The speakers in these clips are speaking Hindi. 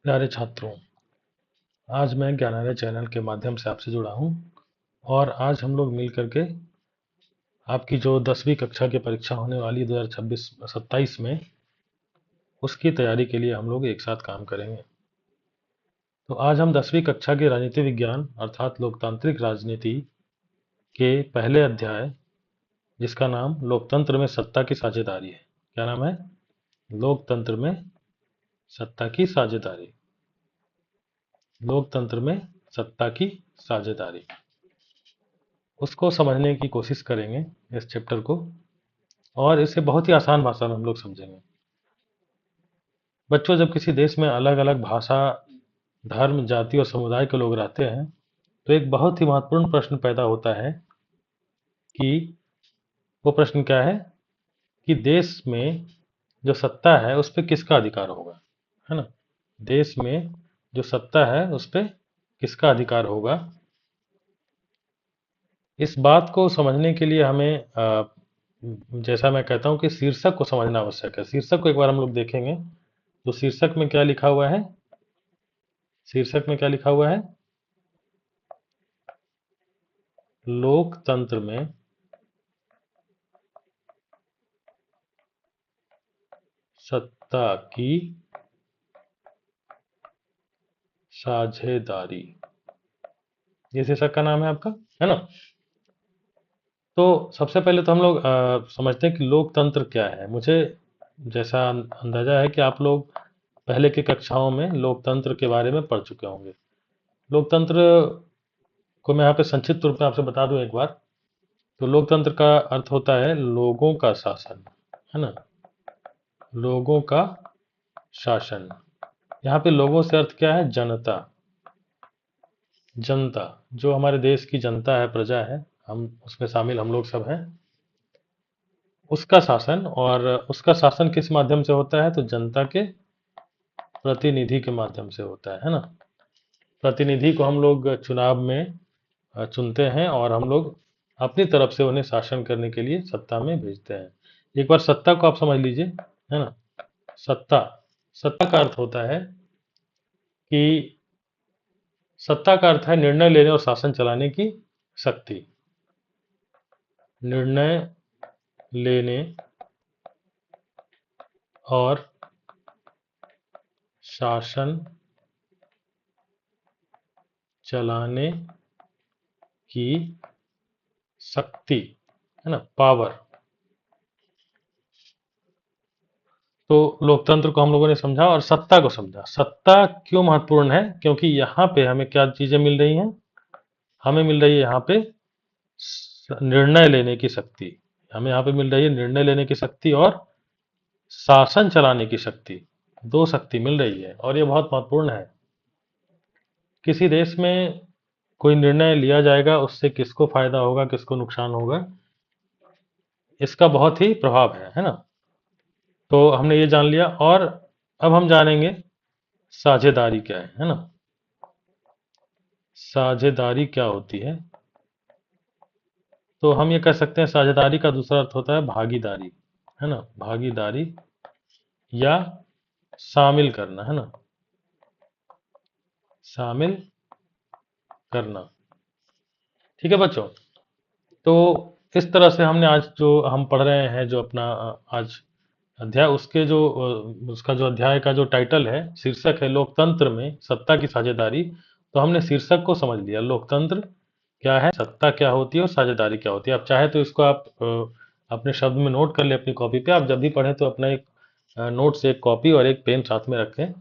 प्यारे छात्रों, आज मैं ज्ञानालय चैनल के माध्यम से आपसे जुड़ा हूं और आज हम लोग मिल करके आपकी जो 10वीं कक्षा की परीक्षा होने वाली 2026-27 में उसकी तैयारी के लिए हम लोग एक साथ काम करेंगे। तो आज हम 10वीं कक्षा के राजनीति विज्ञान अर्थात लोकतांत्रिक राजनीति के पहले अध्याय, जिसका नाम लोकतंत्र में सत्ता की साझेदारी है। क्या नाम है? लोकतंत्र में सत्ता की साझेदारी। लोकतंत्र में सत्ता की साझेदारी, उसको समझने की कोशिश करेंगे, इस चैप्टर को, और इसे बहुत ही आसान भाषा में हम लोग समझेंगे। बच्चों, जब किसी देश में अलग अलग भाषा, धर्म, जाति और समुदाय के लोग रहते हैं तो एक बहुत ही महत्वपूर्ण प्रश्न पैदा होता है कि वो प्रश्न क्या है कि देश में जो सत्ता है उस पर किसका अधिकार होगा, है ना? देश में जो सत्ता है उस पर किसका अधिकार होगा। इस बात को समझने के लिए हमें जैसा मैं कहता हूं कि शीर्षक को समझना आवश्यक है। शीर्षक को एक बार हम लोग देखेंगे तो शीर्षक में क्या लिखा हुआ है? शीर्षक में क्या लिखा हुआ है? लोकतंत्र में सत्ता की साझेदारी, ये शीर्षक का नाम है आपका, है ना? तो सबसे पहले तो हम लोग समझते हैं कि लोकतंत्र क्या है। मुझे जैसा अंदाजा है कि आप लोग पहले की कक्षाओं में लोकतंत्र के बारे में पढ़ चुके होंगे। लोकतंत्र को मैं यहाँ पे संक्षिप्त रूप में आपसे बता दूं एक बार। तो लोकतंत्र का अर्थ होता है लोगों का शासन, है ना? लोगों का शासन। यहाँ पे लोगों से अर्थ क्या है? जनता। जनता, जो हमारे देश की जनता है, प्रजा है, हम उसमें शामिल हम लोग सब हैं, उसका शासन। और उसका शासन किस माध्यम से होता है? तो जनता के प्रतिनिधि के माध्यम से होता है ना? प्रतिनिधि को हम लोग चुनाव में चुनते हैं और हम लोग अपनी तरफ से उन्हें शासन करने के लिए सत्ता में भेजते हैं। एक बार सत्ता को आप समझ लीजिए, है ना? सत्ता, सत्ता का अर्थ होता है कि सत्ता का अर्थ है निर्णय लेने और शासन चलाने की शक्ति। निर्णय लेने और शासन चलाने की शक्ति, है ना? पावर। तो लोकतंत्र को हम लोगों ने समझा और सत्ता को समझा। सत्ता क्यों महत्वपूर्ण है? क्योंकि यहाँ पे हमें क्या चीजें मिल रही हैं? हमें मिल रही है यहाँ पे निर्णय लेने की शक्ति। हमें यहाँ पे मिल रही है निर्णय लेने की शक्ति और शासन चलाने की शक्ति। दो शक्ति मिल रही है और ये बहुत महत्वपूर्ण है। किसी देश में कोई निर्णय लिया जाएगा, उससे किसको फायदा होगा, किसको नुकसान होगा, इसका बहुत ही प्रभाव है ना? तो हमने ये जान लिया और अब हम जानेंगे साझेदारी क्या है ना? साझेदारी क्या होती है? तो हम ये कह सकते हैं साझेदारी का दूसरा अर्थ होता है भागीदारी, है ना? भागीदारी या शामिल करना, है ना? शामिल करना। ठीक है बच्चों, तो इस तरह से हमने आज जो हम पढ़ रहे हैं, जो अपना आज अध्याय, उसके जो उसका जो अध्याय का जो टाइटल है, शीर्षक है लोकतंत्र में सत्ता की साझेदारी। तो हमने शीर्षक को समझ लिया, लोकतंत्र क्या है, सत्ता क्या होती है और साझेदारी क्या होती है। आप चाहे तो इसको आप अपने शब्द में नोट कर ले अपनी कॉपी पे। आप जब भी पढ़ें तो अपना एक नोट से एक कॉपी और एक पेन साथ में रखें,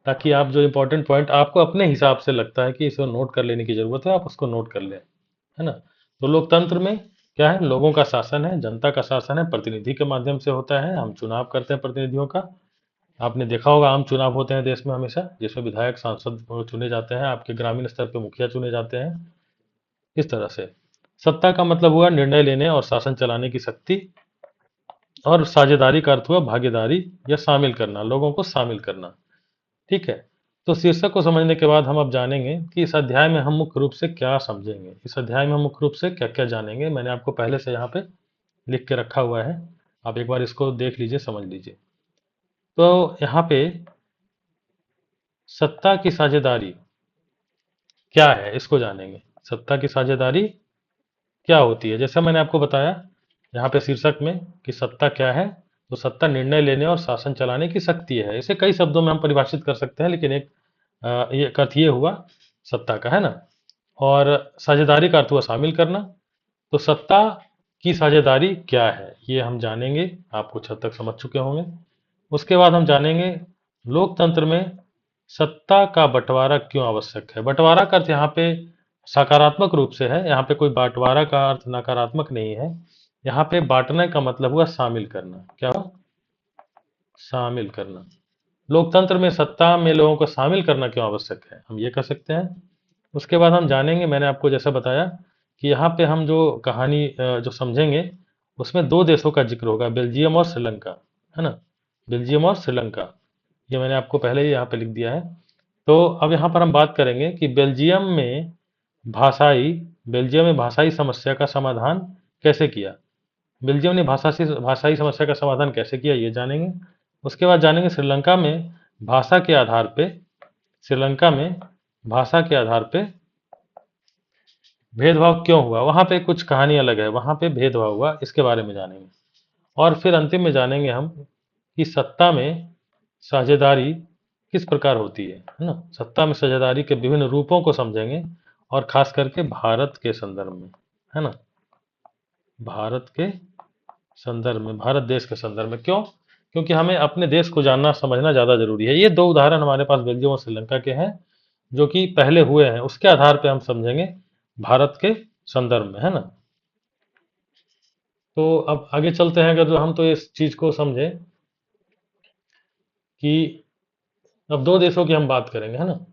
ताकि आप जो इंपॉर्टेंट पॉइंट आपको अपने हिसाब से लगता है कि इसे नोट कर लेने की जरूरत है, आप उसको नोट कर लें, है ना? तो लोकतंत्र में क्या है? लोगों का शासन है, जनता का शासन है, प्रतिनिधि के माध्यम से होता है। हम चुनाव करते हैं प्रतिनिधियों का। आपने देखा होगा आम चुनाव होते हैं देश में हमेशा, जिसमें विधायक, सांसद चुने जाते हैं, आपके ग्रामीण स्तर पर मुखिया चुने जाते हैं। इस तरह से सत्ता का मतलब हुआ निर्णय लेने और शासन चलाने की शक्ति, और साझेदारी का अर्थ हुआ भागीदारी या शामिल करना, लोगों को शामिल करना। ठीक है, तो शीर्षक को समझने के बाद हम अब जानेंगे कि इस अध्याय में हम मुख्य रूप से क्या समझेंगे। इस अध्याय में हम मुख्य रूप से क्या क्या जानेंगे, मैंने आपको पहले से यहाँ पे लिख के रखा हुआ है। आप एक बार इसको देख लीजिए, समझ लीजिए। तो यहाँ पे सत्ता की साझेदारी क्या है, इसको जानेंगे। सत्ता की साझेदारी क्या होती है? जैसा मैंने आपको बताया यहाँ पे शीर्षक में कि सत्ता क्या है, तो सत्ता निर्णय लेने और शासन चलाने की शक्ति है। इसे कई शब्दों में हम परिभाषित कर सकते हैं, लेकिन एक ये अर्थ ये हुआ सत्ता का, है ना। और साझेदारी का अर्थ हुआ शामिल करना। तो सत्ता की साझेदारी क्या है, ये हम जानेंगे। आप कुछ हद तक समझ चुके होंगे। उसके बाद हम जानेंगे लोकतंत्र में सत्ता का बंटवारा क्यों आवश्यक है। बंटवारा का अर्थ यहाँ पे सकारात्मक रूप से है, यहाँ पे कोई बंटवारा का अर्थ नकारात्मक नहीं है। यहाँ पे बांटने का मतलब हुआ शामिल करना। क्या हुआ? शामिल करना। लोकतंत्र में सत्ता में लोगों को शामिल करना क्यों आवश्यक है, हम ये कह सकते हैं। उसके बाद हम जानेंगे, मैंने आपको जैसा बताया कि यहाँ पे हम जो कहानी जो समझेंगे उसमें दो देशों का जिक्र होगा, बेल्जियम और श्रीलंका, है ना। बेल्जियम और श्रीलंका, ये मैंने आपको पहले ही यहाँ पे लिख दिया है। तो अब यहाँ पर हम बात करेंगे कि भाषाई बेल्जियम में भाषाई समस्या का समाधान कैसे किया। बेल्जियम ने भाषाई समस्या का समाधान कैसे किया, ये जानेंगे। उसके बाद जानेंगे भाषा के आधार पे श्रीलंका में भाषा के आधार पे भेदभाव क्यों हुआ, वहां पे कुछ कहानी अलग है, वहां पे भेदभाव हुआ, इसके बारे में जानेंगे। और फिर अंतिम में जानेंगे हम कि सत्ता में साझेदारी किस प्रकार होती है ना। सत्ता में साझेदारी के विभिन्न रूपों को समझेंगे, और खास करके भारत के संदर्भ में, है ना। भारत के संदर्भ में, भारत देश के संदर्भ में। क्यों? क्योंकि हमें अपने देश को जानना समझना ज़्यादा जरूरी है। ये दो उदाहरण हमारे पास बेल्जियम और श्रीलंका के हैं जो कि पहले हुए हैं, उसके आधार पे हम समझेंगे भारत के संदर्भ में, है ना। तो अब आगे चलते हैं। अगर जो हम तो इस चीज को समझे कि अब दो देशों की हम बात करेंगे, है ना।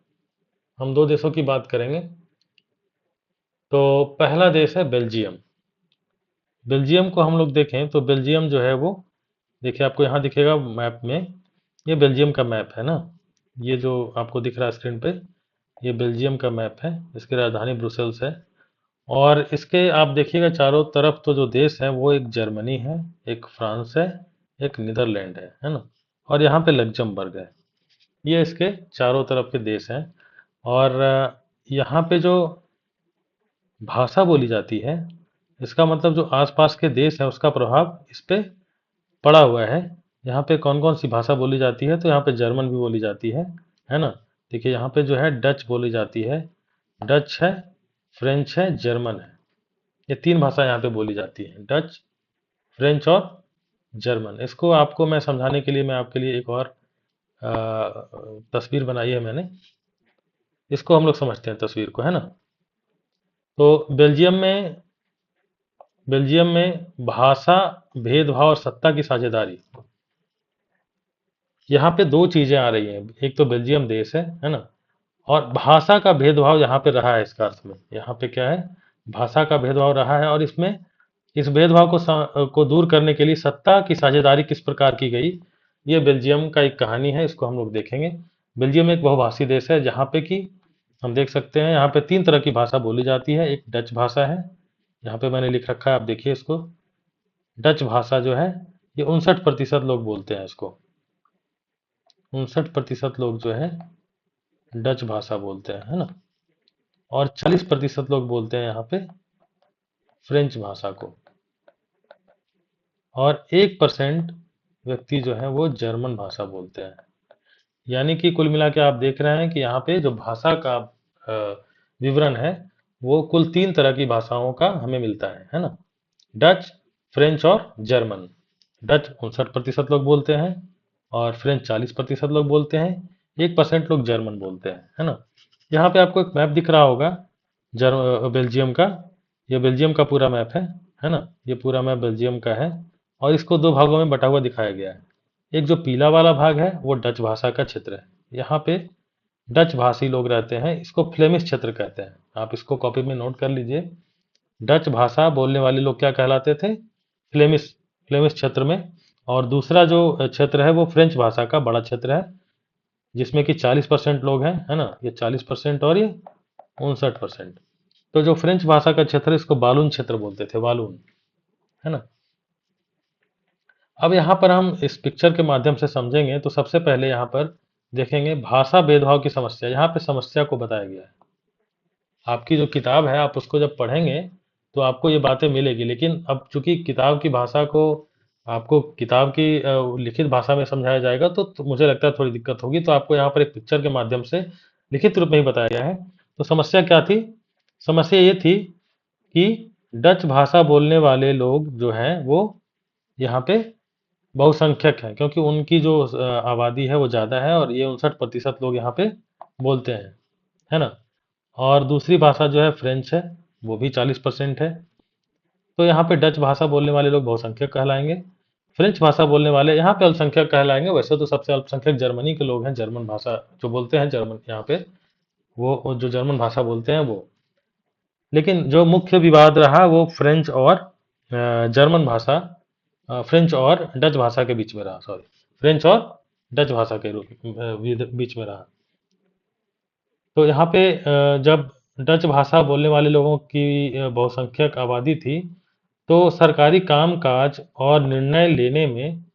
हम दो देशों की बात करेंगे। तो पहला देश है बेल्जियम। बेल्जियम को हम लोग देखें तो बेल्जियम जो है वो, देखिए आपको यहाँ दिखेगा मैप में, ये बेल्जियम का मैप है ना। ये जो आपको दिख रहा है स्क्रीन पे, ये बेल्जियम का मैप है। इसकी राजधानी ब्रुसेल्स है। और इसके आप देखिएगा चारों तरफ तो जो देश है वो एक जर्मनी है, एक फ्रांस है, एक नीदरलैंड है ना। और यहाँ पे लग्जमबर्ग है। ये इसके चारों तरफ के देश हैं। और यहाँ पे जो भाषा बोली जाती है, इसका मतलब जो आसपास के देश है उसका प्रभाव इस पे पड़ा हुआ है। यहाँ पे कौन कौन सी भाषा बोली जाती है, तो यहाँ पे जर्मन भी बोली जाती है ना। देखिए यहाँ पे जो है डच बोली जाती है, डच है, फ्रेंच है, जर्मन है। ये तीन भाषा यहाँ पे बोली जाती है, डच, फ्रेंच और जर्मन। इसको आपको मैं समझाने के लिए मैं आपके लिए एक और तस्वीर बनाई है मैंने, इसको हम लोग समझते हैं तस्वीर को, है ना। तो बेल्जियम में भाषा, भेदभाव और सत्ता की साझेदारी, यहाँ पे दो चीजें आ रही हैं। एक तो बेल्जियम देश है ना। और भाषा का भेदभाव यहाँ पे रहा है। इसका अर्थ में यहाँ पे क्या है, भाषा का भेदभाव रहा है। और इसमें इस भेदभाव को दूर करने के लिए सत्ता की साझेदारी किस प्रकार की गई, ये बेल्जियम का एक कहानी है, इसको हम लोग देखेंगे। बेल्जियम एक बहुभाषी देश है जहाँ पे कि हम देख सकते हैं यहाँ पे तीन तरह की भाषा बोली जाती है। एक डच भाषा है, यहाँ पे मैंने लिख रखा है, आप देखिए इसको। डच भाषा जो है ये 59% लोग बोलते हैं इसको। 59% लोग जो है डच भाषा बोलते हैं, है ना। और 40% लोग बोलते हैं यहाँ पे फ्रेंच भाषा को। और 1% व्यक्ति जो है वो जर्मन भाषा बोलते हैं। यानी कि कुल मिला के आप देख रहे हैं कि यहाँ पे जो भाषा का विवरण है वो कुल तीन तरह की भाषाओं का हमें मिलता है ना। डच, फ्रेंच और जर्मन। डच 59% लोग बोलते हैं, और फ्रेंच 40% लोग बोलते हैं, 1% लोग जर्मन बोलते हैं, है ना। यहाँ पे आपको एक मैप दिख रहा होगा बेल्जियम का। ये बेल्जियम का पूरा मैप है ना। ये पूरा मैप बेल्जियम का है, और इसको दो भागों में बटा हुआ दिखाया गया है। एक जो पीला वाला भाग है वो डच भाषा का क्षेत्र है। यहाँ पे डच भाषी लोग रहते हैं, इसको फ्लेमिश क्षेत्र कहते हैं। आप इसको कॉपी में नोट कर लीजिए। डच भाषा बोलने वाले लोग क्या कहलाते थे, फ्लेमिश, फ्लेमिश क्षेत्र में। और दूसरा जो क्षेत्र है वो फ्रेंच भाषा का बड़ा क्षेत्र है, जिसमें कि 40% लोग हैं, है ना। ये 40% और ये 59%। तो जो फ्रेंच भाषा का क्षेत्र है इसको वालून क्षेत्र बोलते थे, वालून, है ना। अब यहाँ पर हम इस पिक्चर के माध्यम से समझेंगे। तो सबसे पहले यहाँ पर देखेंगे भाषा भेदभाव की समस्या, यहाँ पे समस्या को बताया गया है। आपकी जो किताब है आप उसको जब पढ़ेंगे तो आपको ये बातें मिलेगी, लेकिन अब चूंकि किताब की भाषा को आपको किताब की लिखित भाषा में समझाया जाएगा तो मुझे लगता है थोड़ी दिक्कत होगी, तो आपको यहाँ पर एक पिक्चर के माध्यम से लिखित रूप में ही बताया गया है। तो समस्या क्या थी? समस्या ये थी कि डच भाषा बोलने वाले लोग जो हैं वो यहाँ पे बहुसंख्यक हैं, क्योंकि उनकी जो आबादी है वो ज़्यादा है और ये 59% लोग यहाँ पे बोलते हैं, है ना। और दूसरी भाषा जो है फ्रेंच है, वो भी 40% है। तो यहाँ पे डच भाषा बोलने वाले लोग बहुसंख्यक कहलाएंगे, फ्रेंच भाषा बोलने वाले यहाँ पे अल्पसंख्यक कहलाएंगे। वैसे तो सबसे अल्पसंख्यक जर्मनी के लोग हैं, जर्मन भाषा जो बोलते हैं जर्मन यहाँ पे, वो जो जर्मन भाषा बोलते हैं वो। लेकिन जो मुख्य विवाद रहा वो फ्रेंच और जर्मन भाषा, फ्रेंच और डच भाषा के बीच में रहा, सॉरी, फ्रेंच और डच भाषा के बीच में रहा। तो यहाँ पे जब डच भाषा बोलने वाले लोगों की बहुसंख्यक आबादी थी, तो सरकारी कामकाज और निर्णय लेने में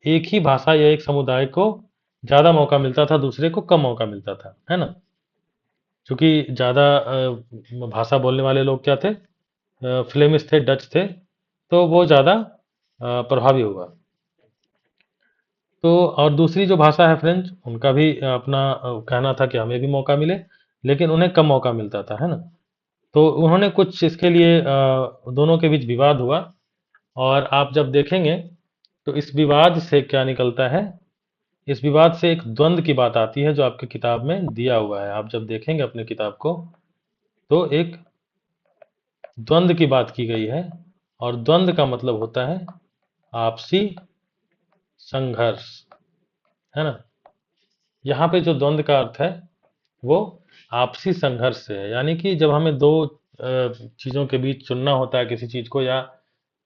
एक ही भाषा या एक समुदाय को ज़्यादा मौका मिलता था, दूसरे को कम मौका मिलता था, है ना। क्योंकि ज़्यादा भाषा बोलने वाले लोग क्या थे? फ्लेमिश थे, डच थे, तो वो ज़्यादा प्रभावी होगा। तो और दूसरी जो भाषा है फ्रेंच, उनका भी अपना कहना था कि हमें भी मौका मिले, लेकिन उन्हें कम मौका मिलता था, है ना। तो उन्होंने कुछ इसके लिए दोनों के बीच विवाद हुआ, और आप जब देखेंगे तो इस विवाद से क्या निकलता है? इस विवाद से एक द्वंद्व की बात आती है जो आपकी किताब में दिया हुआ है। आप जब देखेंगे अपने किताब को तो एक द्वंद्व की बात की गई है, और द्वंद्व का मतलब होता है आपसी संघर्ष, है ना। यहाँ पे जो द्वंद्व का अर्थ है वो आपसी संघर्ष से है, यानी कि जब हमें दो चीजों के बीच चुनना होता है किसी चीज को, या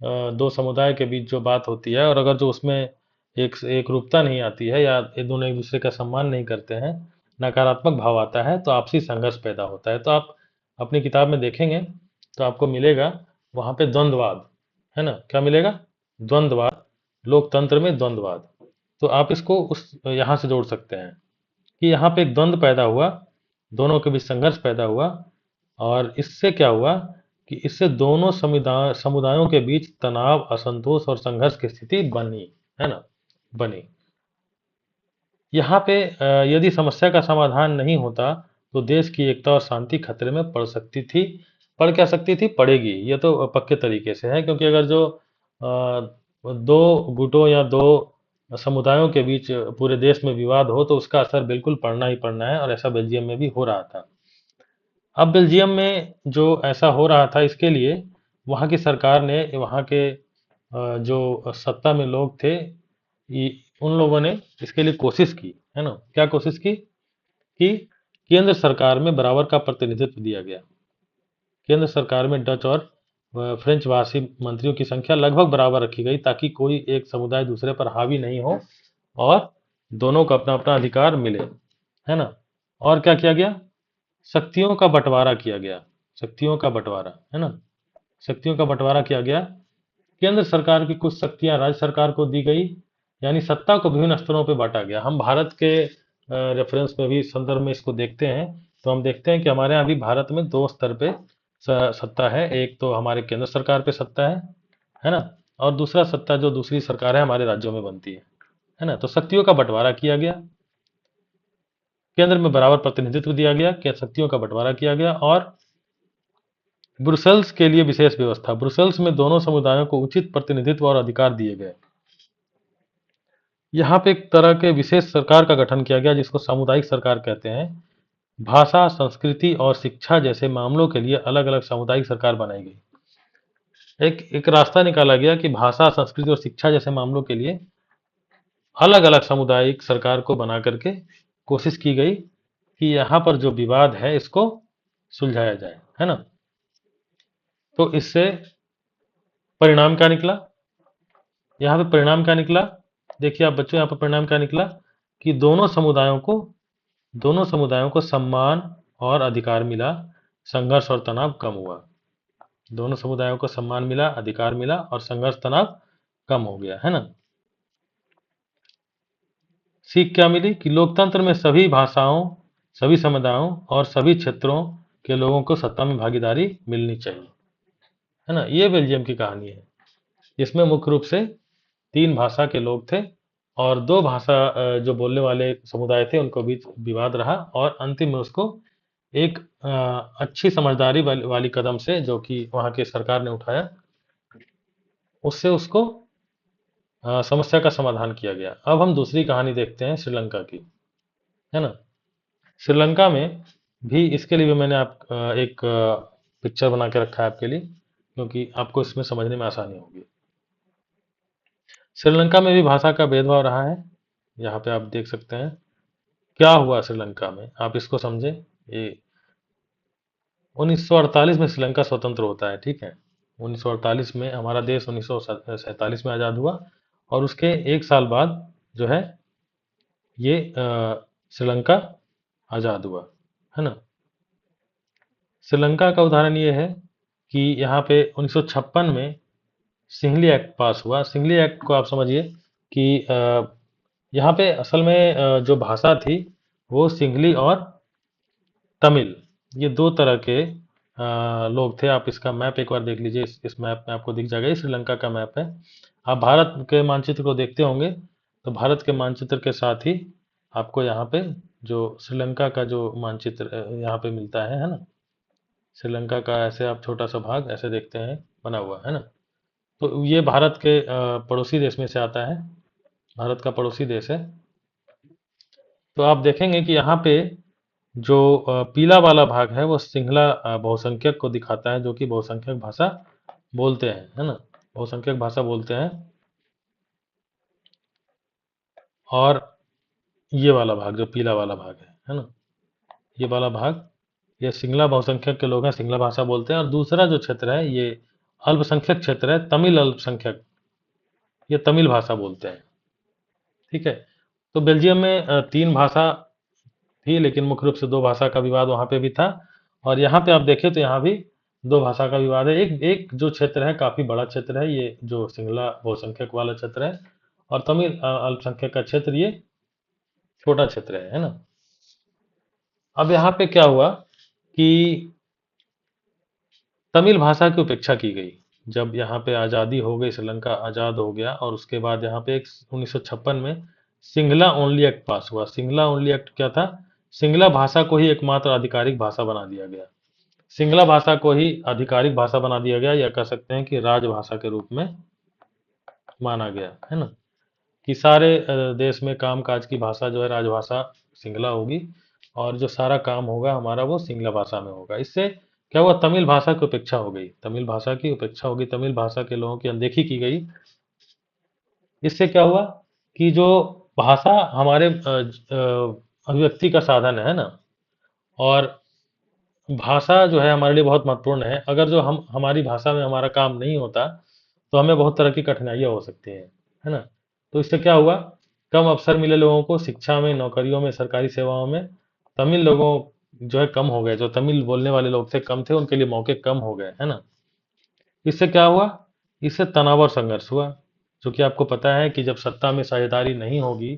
दो समुदाय के बीच जो बात होती है, और अगर जो उसमें एक रूपता नहीं आती है, या ये दोनों एक दूसरे का सम्मान नहीं करते हैं, नकारात्मक भाव आता है, तो आपसी संघर्ष पैदा होता है। तो आप अपनी किताब में देखेंगे तो आपको मिलेगा वहां पे द्वंद्ववाद, है ना। क्या मिलेगा? द्वंद्ववाद, लोकतंत्र में द्वंद्ववाद। तो आप इसको उस यहाँ से जोड़ सकते हैं कि यहाँ पे एक द्वंद्व पैदा हुआ, दोनों के बीच संघर्ष पैदा हुआ, और इससे क्या हुआ कि इससे दोनों समुदायों के बीच तनाव, असंतोष और संघर्ष की स्थिति बनी, है ना, बनी। यहाँ पे यदि समस्या का समाधान नहीं होता तो देश की एकता और शांति खतरे में पड़ सकती थी। पड़ क्या सकती थी? पड़ेगी, ये तो पक्के तरीके से है, क्योंकि अगर जो दो गुटों या दो समुदायों के बीच पूरे देश में विवाद हो तो उसका असर बिल्कुल पड़ना ही पड़ना है, और ऐसा बेल्जियम में भी हो रहा था। अब बेल्जियम में जो ऐसा हो रहा था, इसके लिए वहाँ की सरकार ने, वहाँ के जो सत्ता में लोग थे, उन लोगों ने इसके लिए कोशिश की, है ना। क्या कोशिश की? कि केंद्र सरकार में बराबर का प्रतिनिधित्व दिया गया। केंद्र सरकार में डच और फ्रेंच भाषी मंत्रियों की संख्या लगभग बराबर रखी गई, ताकि कोई एक समुदाय दूसरे पर हावी नहीं हो, और दोनों को अपना अपना अधिकार मिले, है ना। और क्या किया गया? शक्तियों का बंटवारा किया गया। शक्तियों का बंटवारा, है ना। शक्तियों का बंटवारा किया गया। केंद्र सरकार की कुछ शक्तियां राज्य सरकार को दी गई, यानी सत्ता को विभिन्न स्तरों पर बांटा गया। हम भारत के रेफरेंस में भी, संदर्भ में इसको देखते हैं तो हम देखते हैं कि हमारे यहाँ भी भारत में दो स्तर पे सत्ता है। एक तो हमारे केंद्र सरकार पे सत्ता है ना, और दूसरा सत्ता जो दूसरी सरकार है हमारे राज्यों में बनती है ना। तो शक्तियों का बंटवारा किया गया, केंद्र में बराबर प्रतिनिधित्व दिया गया, क्या शक्तियों का बंटवारा किया गया, और ब्रुसेल्स के लिए विशेष व्यवस्था। ब्रुसेल्स में दोनों समुदायों को उचित प्रतिनिधित्व और अधिकार दिए गए। यहाँ पे एक तरह के विशेष सरकार का गठन किया गया जिसको सामुदायिक सरकार कहते हैं। भाषा, संस्कृति और शिक्षा जैसे मामलों के लिए अलग अलग सामुदायिक सरकार बनाई गई। एक एक रास्ता निकाला गया कि भाषा, संस्कृति और शिक्षा जैसे मामलों के लिए अलग अलग सामुदायिक सरकार को बना करके कोशिश की गई कि यहाँ पर जो विवाद है इसको सुलझाया जाए, है ना। तो इससे परिणाम क्या निकला? यहाँ पे परिणाम क्या निकला? देखिए आप बच्चों, यहाँ पर परिणाम क्या निकला कि दोनों समुदायों को सम्मान और अधिकार मिला, संघर्ष और तनाव कम हुआ। दोनों समुदायों को सम्मान मिला, अधिकार मिला, और संघर्ष, तनाव कम हो गया, है ना। सीख क्या मिली कि लोकतंत्र में सभी भाषाओं, सभी समुदायों और सभी क्षेत्रों के लोगों को सत्ता में भागीदारी मिलनी चाहिए, है ना। ये बेल्जियम की कहानी है, जिसमें मुख्य रूप से 3 भाषा के लोग थे और 2 भाषा जो बोलने वाले समुदाय थे उनको बीच विवाद रहा और अंतिम में उसको एक अच्छी समझदारी वाली कदम से, जो कि वहाँ की सरकार ने उठाया, उससे उसको समस्या का समाधान किया गया। अब हम दूसरी कहानी देखते हैं श्रीलंका की, है ना। श्रीलंका में भी, इसके लिए भी मैंने एक पिक्चर बना के रखा है आपके लिए, क्योंकि आपको इसमें समझने में आसानी होगी। श्रीलंका में भी भाषा का भेदभाव रहा है, यहाँ पे आप देख सकते हैं क्या हुआ श्रीलंका में, आप इसको समझे। ये 1948 में श्रीलंका स्वतंत्र होता है, ठीक है। 1948 में हमारा देश 1947 में आज़ाद हुआ और उसके एक साल बाद जो है ये श्रीलंका आज़ाद हुआ, है ना। श्रीलंका का उदाहरण ये है कि यहाँ पे 1956 में सिंघली एक्ट पास हुआ। सिंघली एक्ट को आप समझिए कि यहाँ पे असल में जो भाषा थी वो सिंघली और तमिल, ये 2 तरह के लोग थे। आप इसका मैप एक बार देख लीजिए, इस मैप में आपको दिख जाएगा, ये श्रीलंका का मैप है। आप भारत के मानचित्र को देखते होंगे तो भारत के मानचित्र के साथ ही आपको यहाँ पे जो श्रीलंका का जो मानचित्र यहाँ पे मिलता है ना। श्रीलंका का ऐसे आप छोटा सा भाग ऐसे देखते हैं बना हुआ, है ना। तो ये भारत के पड़ोसी देश में से आता है, भारत का पड़ोसी देश है। तो आप देखेंगे कि यहाँ पे जो पीला वाला भाग है वो सिंहला बहुसंख्यक को दिखाता है, जो कि बहुसंख्यक भाषा बोलते हैं, है ना, बहुसंख्यक भाषा बोलते हैं। और ये वाला भाग जो पीला वाला भाग है ना, ये वाला भाग ये सिंगला बहुसंख्यक के लोग हैं, सिंगला भाषा बोलते हैं। और दूसरा जो क्षेत्र है ये अल्पसंख्यक क्षेत्र है, तमिल अल्पसंख्यक, ये तमिल भाषा बोलते हैं, ठीक है। तो बेल्जियम में 3 भाषा थी, लेकिन मुख्य रूप से 2 भाषा का विवाद वहां पे भी था। और यहाँ पे आप देखें तो यहाँ भी 2 भाषा का विवाद है। एक एक जो क्षेत्र है काफी बड़ा क्षेत्र है, ये जो सिंगला बहुसंख्यक वाला क्षेत्र है, और तमिल अल्पसंख्यक का क्षेत्र ये छोटा क्षेत्र है ना। अब यहाँ पे क्या हुआ कि तमिल भाषा की उपेक्षा की गई। जब यहाँ पे आज़ादी हो गई, श्रीलंका आज़ाद हो गया, और उसके बाद यहाँ पे एक 1956 में सिंगला ओनली एक्ट पास हुआ। सिंगला ओनली एक्ट क्या था? सिंगला भाषा को ही एकमात्र आधिकारिक भाषा बना दिया गया। सिंगला भाषा को ही आधिकारिक भाषा बना दिया गया, या कह सकते हैं कि राजभाषा के रूप में माना गया, है ना। कि सारे देश में कामकाज की भाषा जो है राजभाषा सिंगला होगी, और जो सारा काम होगा हमारा वो सिंगला भाषा में होगा। इससे क्या हुआ? तमिल भाषा की उपेक्षा हो गई, तमिल भाषा की उपेक्षा होगी, तमिल भाषा के लोगों की अनदेखी की गई। इससे क्या हुआ कि जो भाषा हमारे अभिव्यक्ति का साधन है ना, और भाषा जो है हमारे लिए बहुत महत्वपूर्ण है। अगर जो हम हमारी भाषा में हमारा काम नहीं होता तो हमें बहुत तरह की कठिनाइयाँ हो सकती हैं, है ना। तो इससे क्या हुआ? कम अवसर मिले लोगों को शिक्षा में, नौकरियों में, सरकारी सेवाओं में। तमिल लोगों जो है कम हो गए, जो तमिल बोलने वाले लोग थे कम थे, उनके लिए मौके कम हो गए, है ना। इससे क्या हुआ? इससे तनाव और संघर्ष हुआ, जो कि आपको पता है कि जब सत्ता में साझेदारी नहीं होगी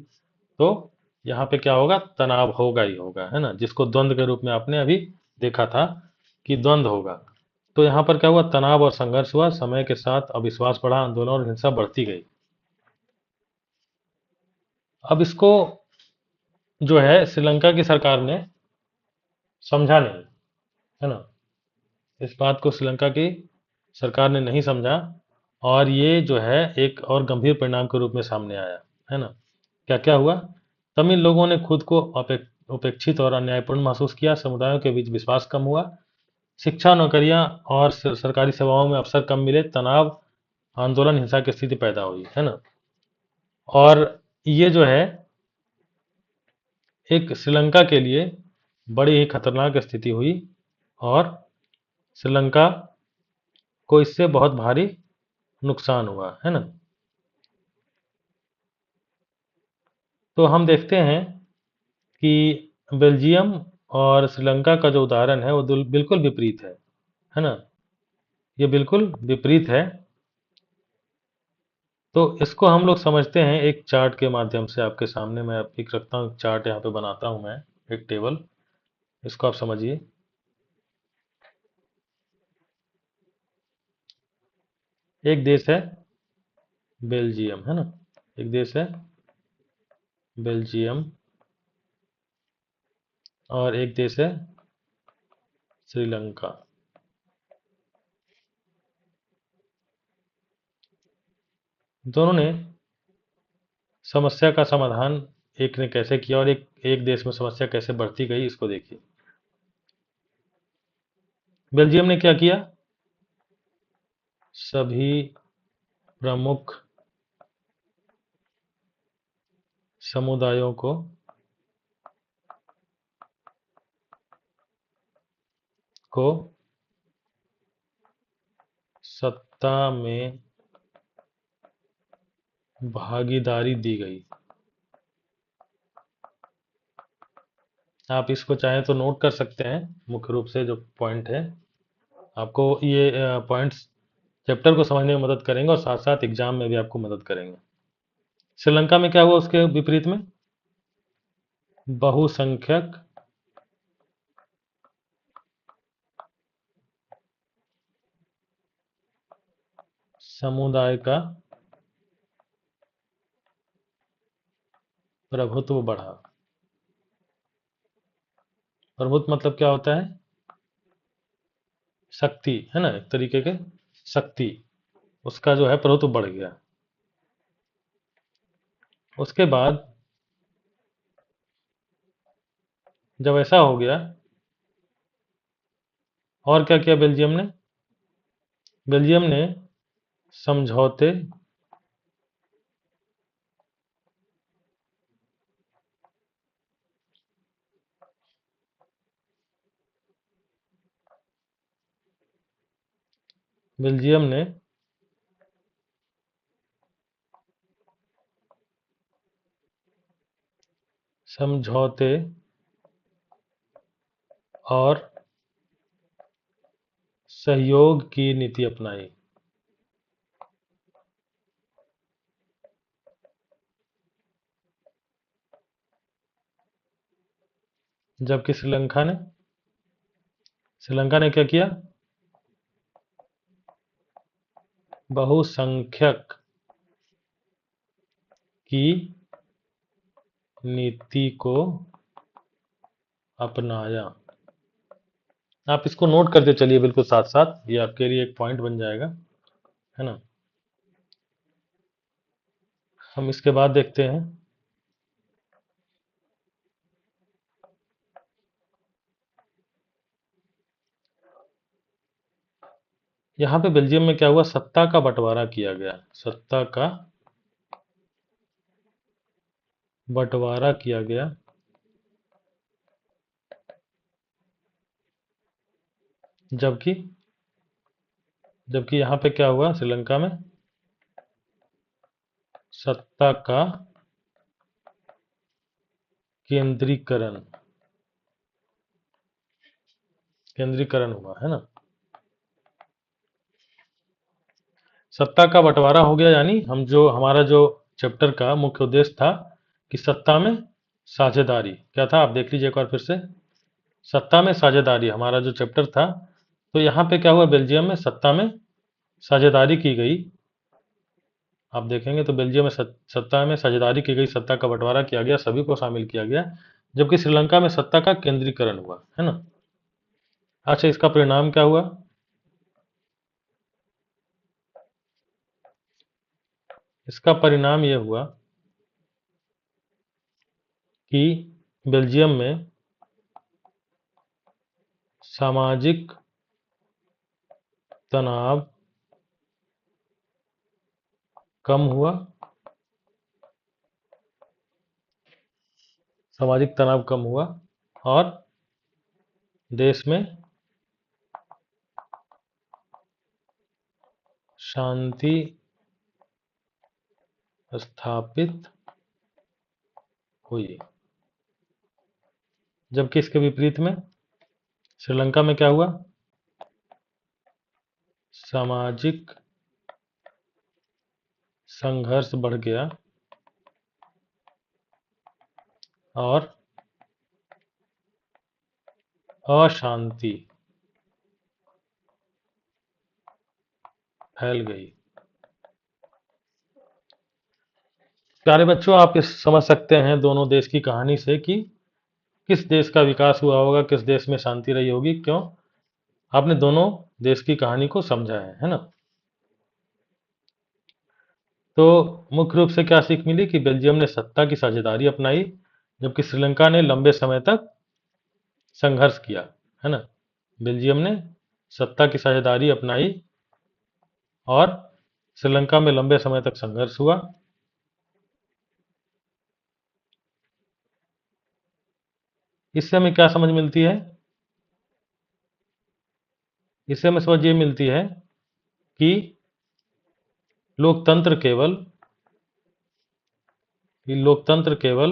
तो यहाँ पे क्या होगा? तनाव होगा ही होगा, है ना, जिसको द्वंद्व के रूप में आपने अभी देखा था कि द्वंद्व होगा। तो यहाँ पर क्या हुआ? तनाव और संघर्ष हुआ। समय के साथ अविश्वास बढ़ा, आंदोलन और हिंसा बढ़ती गई। अब इसको जो है श्रीलंका की सरकार ने समझा नहीं, है ना। इस बात को श्रीलंका की सरकार ने नहीं समझा, और ये जो है एक और गंभीर परिणाम के रूप में सामने आया, है ना। क्या क्या हुआ? तमिल लोगों ने खुद को उपेक्षित और अन्यायपूर्ण महसूस किया, समुदायों के बीच विश्वास कम हुआ, शिक्षा, नौकरियां और सरकारी सेवाओं में अवसर कम मिले, तनाव, आंदोलन, हिंसा की स्थिति पैदा हुई, है ना। और ये जो है एक श्रीलंका के लिए बड़ी ही खतरनाक स्थिति हुई, और श्रीलंका को इससे बहुत भारी नुकसान हुआ, है ना। तो हम देखते हैं कि बेल्जियम और श्रीलंका का जो उदाहरण है वो बिल्कुल विपरीत है ना। ये बिल्कुल विपरीत है। तो इसको हम लोग समझते हैं एक चार्ट के माध्यम से। आपके सामने मैं एक रखता हूँ, चार्ट यहाँ पे बनाता हूँ मैं, एक टेबल, इसको आप समझिए। एक देश है बेल्जियम, है ना, एक देश है बेल्जियम, और एक देश है श्रीलंका। दोनों ने समस्या का समाधान एक ने कैसे किया, और एक एक देश में समस्या कैसे बढ़ती गई, इसको देखिए। बेल्जियम ने क्या किया, सभी प्रमुख समुदायों को सत्ता में भागीदारी दी गई। आप इसको चाहें तो नोट कर सकते हैं, मुख्य रूप से जो पॉइंट है, आपको ये पॉइंट्स चैप्टर को समझने में मदद करेंगे और साथ साथ एग्जाम में भी आपको मदद करेंगे। श्रीलंका में क्या हुआ उसके विपरीत में, बहुसंख्यक समुदाय का प्रभुत्व बढ़ा। प्रभुत्व मतलब क्या होता है, शक्ति, है ना, एक तरीके के शक्ति, उसका जो है प्रभुत्व बढ़ गया। उसके बाद जब ऐसा हो गया, और क्या किया बेल्जियम ने, बेल्जियम ने समझौते बेल्जियम ने समझौते और सहयोग की नीति अपनाई। जबकि श्रीलंका ने क्या किया, बहुसंख्यक की नीति को अपनाया। आप इसको नोट करते चलिए बिल्कुल साथ साथ, ये आपके लिए एक पॉइंट बन जाएगा, है ना। हम इसके बाद देखते हैं, यहाँ पे बेल्जियम में क्या हुआ, सत्ता का बंटवारा किया गया, सत्ता का बंटवारा किया गया। जबकि जबकि यहाँ पे क्या हुआ, श्रीलंका में सत्ता का केंद्रीकरण केंद्रीकरण हुआ, है ना। सत्ता का बंटवारा हो गया, यानी हमारा जो चैप्टर का मुख्य उद्देश्य था कि सत्ता में साझेदारी क्या था, आप देख लीजिए एक बार फिर से। सत्ता में साझेदारी हमारा जो चैप्टर था, तो यहाँ पे क्या हुआ, बेल्जियम में सत्ता में साझेदारी की गई। आप देखेंगे तो बेल्जियम में सत्ता में साझेदारी की गई, सत्ता का बंटवारा किया गया, सभी को शामिल किया गया। जबकि श्रीलंका में सत्ता का केंद्रीकरण हुआ, है ना। अच्छा, इसका परिणाम क्या हुआ, इसका परिणाम यह हुआ कि बेल्जियम में सामाजिक तनाव कम हुआ, सामाजिक तनाव कम हुआ, और देश में शांति स्थापित हुई। जबकि इसके विपरीत में श्रीलंका में क्या हुआ, सामाजिक संघर्ष बढ़ गया और अशांति फैल गई। प्यारे बच्चों, आप इस समझ सकते हैं दोनों देश की कहानी से कि किस देश का विकास हुआ होगा, किस देश में शांति रही होगी। क्यों? आपने दोनों देश की कहानी को समझा है ना। तो मुख्य रूप से क्या सीख मिली कि बेल्जियम ने सत्ता की साझेदारी अपनाई, जबकि श्रीलंका ने लंबे समय तक संघर्ष किया, है ना। बेल्जियम ने सत्ता की साझेदारी अपनाई और श्रीलंका में लंबे समय तक संघर्ष हुआ। इससे हमें क्या समझ मिलती है? इससे हमें समझ ये मिलती है कि लोकतंत्र केवल लोकतंत्र केवल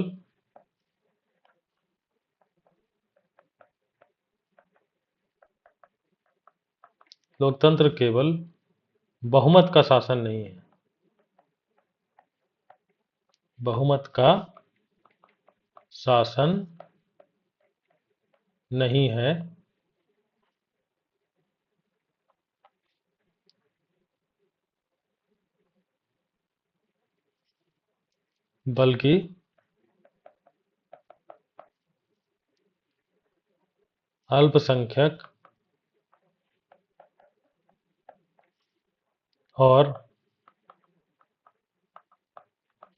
लोकतंत्र केवल बहुमत का शासन नहीं है। बहुमत का शासन नहीं है, बल्कि अल्पसंख्यक और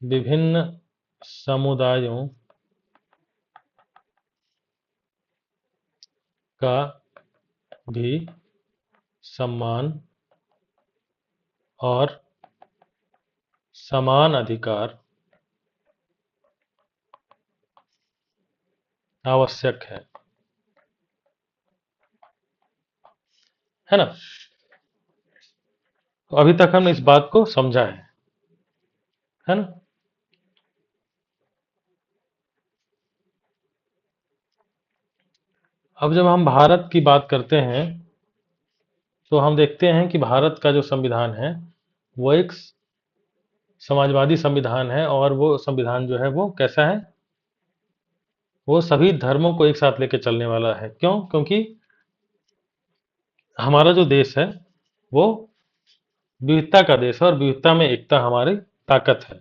विभिन्न समुदायों का भी सम्मान और समान अधिकार आवश्यक है ना। तो अभी तक हमने इस बात को समझा है ना। अब जब हम भारत की बात करते हैं तो हम देखते हैं कि भारत का जो संविधान है वो एक समाजवादी संविधान है, और वो संविधान जो है वो कैसा है? वो सभी धर्मों को एक साथ लेके चलने वाला है। क्यों? क्योंकि हमारा जो देश है वो विविधता का देश है, और विविधता में एकता हमारी ताकत है।